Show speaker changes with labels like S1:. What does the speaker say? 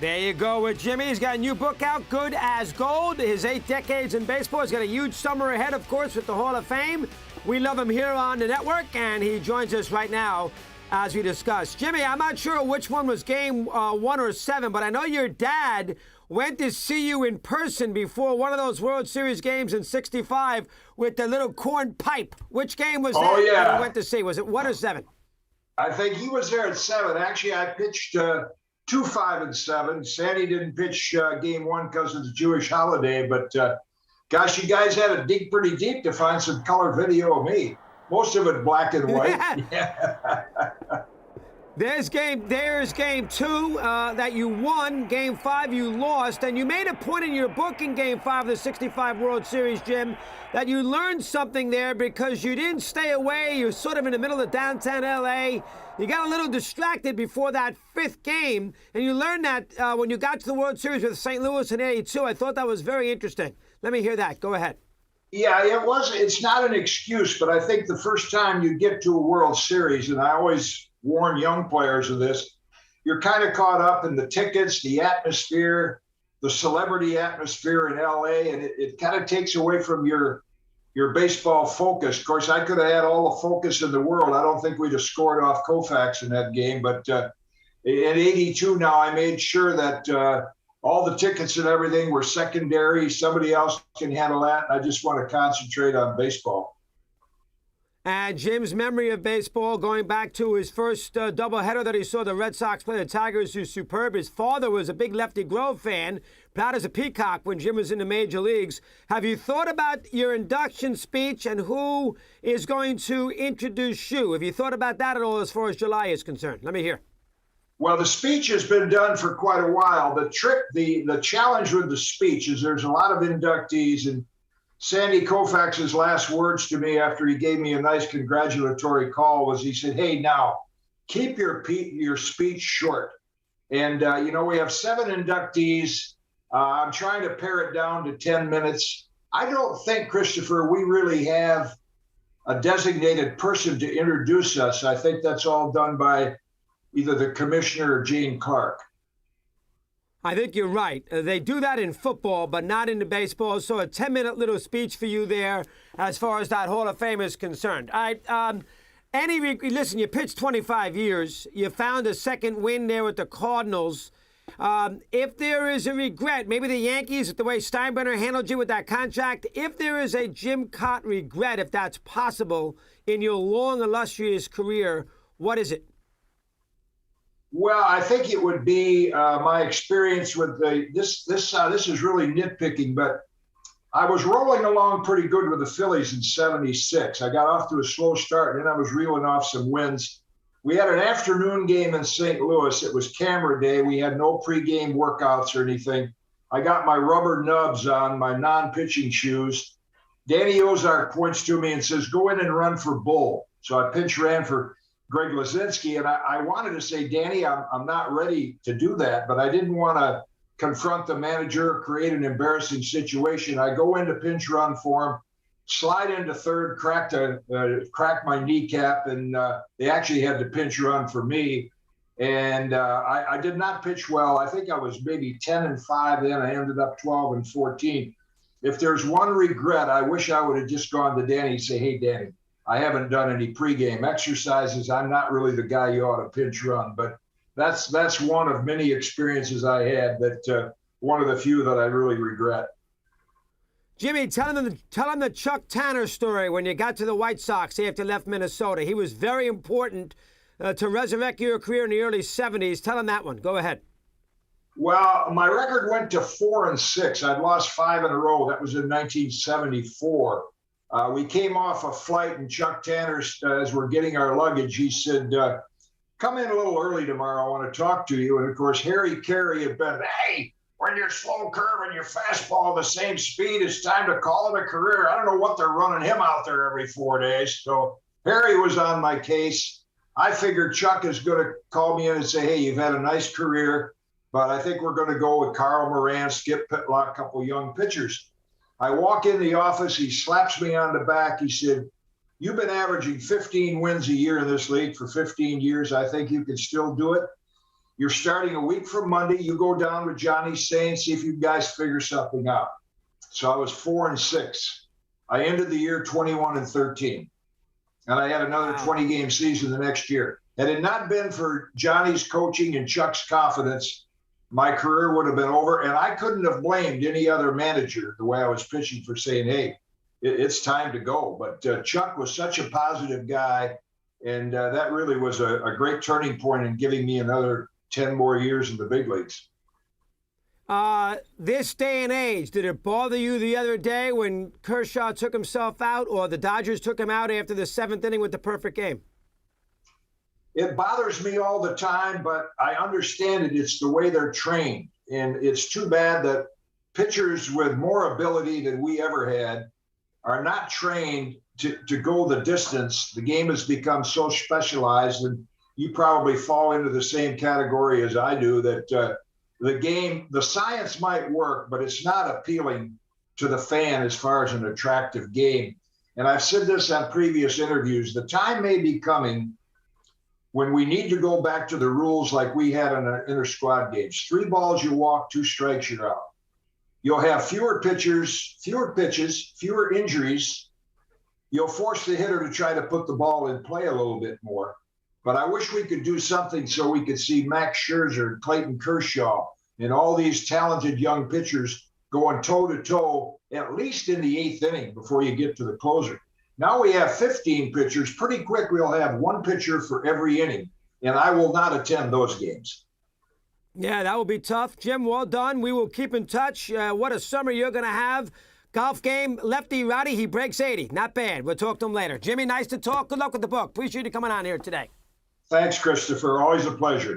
S1: There you go with Jimmy. He's got a new book out, Good as Gold. His 8 decades in baseball. He's got a huge summer ahead, of course, with the Hall of Fame. We love him here on the network, and he joins us right now as we discuss. Jimmy, I'm not sure which one was game 1 or 7, but I know your dad went to see you in person before one of those World Series games in '65 with the little corn pipe. Which game was that?
S2: Oh, yeah.
S1: That you went to see? Was it 1 or 7?
S2: I think he was there at 7. Actually, I pitched 2, 5, and 7. Sandy didn't pitch game 1 because of the Jewish holiday, but gosh, you guys had to dig pretty deep to find some color video of me. Most of it black and white. Yeah.
S1: There's game 2 that you won. Game 5 you lost, and you made a point in your book in game 5 of the '65 World Series, Jim, that you learned something there because you didn't stay away. You're sort of in the middle of downtown L.A. You got a little distracted before that 5th game, and you learned that when you got to the World Series with St. Louis in '82. I thought that was very interesting. Let me hear that. Go ahead.
S2: Yeah, it was. It's not an excuse, but I think the first time you get to a World Series, and I always warn young players of this, you're kind of caught up in the tickets, the atmosphere, the celebrity atmosphere in LA, and it kind of takes away from your baseball focus. Of course, I could have had all the focus in the world. I don't think we'd have scored off Koufax in that game, but in '82 now, I made sure that all the tickets and everything were secondary. Somebody else can handle that. I just want to concentrate on baseball.
S1: And Jim's memory of baseball, going back to his first doubleheader that he saw the Red Sox play the Tigers, who's superb. His father was a big Lefty Grove fan, proud as a peacock when Jim was in the major leagues. Have you thought about your induction speech and who is going to introduce you? Have you thought about that at all as far as July is concerned? Let me hear.
S2: Well, the speech has been done for quite a while. The challenge with the speech is there's a lot of inductees, and Sandy Koufax's last words to me after he gave me a nice congratulatory call was he said, "Hey, now keep your speech short." And, we have 7 inductees. I'm trying to pare it down to 10 minutes. I don't think, Christopher, we really have a designated person to introduce us. I think that's all done by either the commissioner or Gene Clark.
S1: I think you're right. They do that in football, but not in the baseball. So a 10-minute little speech for you there as far as that Hall of Fame is concerned. All right. Listen, you pitched 25 years. You found a second win there with the Cardinals. If there is a regret, maybe the Yankees, with the way Steinbrenner handled you with that contract, if there is a Jim Kaat regret, if that's possible, in your long, illustrious career, what is it?
S2: Well, I think it would be my experience with this is really nitpicking, but I was rolling along pretty good with the Phillies in '76. I got off to a slow start, and then I was reeling off some wins. We had an afternoon game in St. Louis. It was camera day. We had no pregame workouts or anything. I got my rubber nubs on, my non-pitching shoes. Danny Ozark points to me and says, "Go in and run for Bull." So I pinch ran for Greg Lazinski, and I wanted to say, "Danny, I'm not ready to do that," but I didn't want to confront the manager, create an embarrassing situation. I go into pinch run for him, slide into third, crack my kneecap, and they actually had to pinch run for me. And I did not pitch well. I think I was maybe 10-5 then. I ended up 12-14. If there's one regret, I wish I would have just gone to Danny and say, "Hey, Danny, I haven't done any pregame exercises. I'm not really the guy you ought to pinch run." But that's one of many experiences I had that one of the few that I really regret.
S1: Jimmy, tell him the Chuck Tanner story when you got to the White Sox after you left Minnesota. He was very important to resurrect your career in the early '70s. Tell him that one. Go ahead.
S2: Well, my record went to 4-6. I'd lost 5 in a row. That was in 1974. We came off a flight, and Chuck Tanner, as we're getting our luggage, he said, "Come in a little early tomorrow. I want to talk to you." And of course, Harry Carey had been, "Hey, when your slow curve and your fastball the same speed, it's time to call it a career." I don't know what they're running him out there every 4 days. So Harry was on my case. I figured Chuck is going to call me in and say, "Hey, you've had a nice career, but I think we're going to go with Carl Moran, Skip Pitlock, a couple young pitchers." I walk in the office, he slaps me on the back. He said, "You've been averaging 15 wins a year in this league for 15 years. I think you can still do it." You're starting a week from Monday. You go down with Johnny Say and see if you guys figure something out. So I was 4-6. I ended the year 21-13. And I had another 20-game season the next year. Had it not been for Johnny's coaching and Chuck's confidence, my career would have been over. And I couldn't have blamed any other manager the way I was pitching for saying, hey, it's time to go. But Chuck was such a positive guy. And that really was a great turning point in giving me another 10 more years in the big leagues.
S1: This day and age, did it bother you the other day when Kershaw took himself out or the Dodgers took him out after the 7th inning with the perfect game?
S2: It bothers me all the time, but I understand it. It's the way they're trained. And it's too bad that pitchers with more ability than we ever had are not trained to go the distance. The game has become so specialized, and you probably fall into the same category as I do, that the science might work, but it's not appealing to the fan as far as an attractive game. And I've said this on previous interviews, the time may be coming when we need to go back to the rules like we had in our inter-squad games. 3 balls, you walk, 2 strikes, you're out. You'll have fewer pitchers, fewer pitches, fewer injuries. You'll force the hitter to try to put the ball in play a little bit more. But I wish we could do something so we could see Max Scherzer, Clayton Kershaw, and all these talented young pitchers going toe-to-toe, at least in the 8th inning before you get to the closer. Now we have 15 pitchers. Pretty quick, we'll have 1 pitcher for every inning, and I will not attend those games.
S1: Yeah, that will be tough. Jim, well done. We will keep in touch. What a summer you're going to have. Golf game, lefty-righty, he breaks 80. Not bad. We'll talk to him later. Jimmy, nice to talk. Good luck with the book. Appreciate you coming on here today.
S2: Thanks, Christopher. Always a pleasure.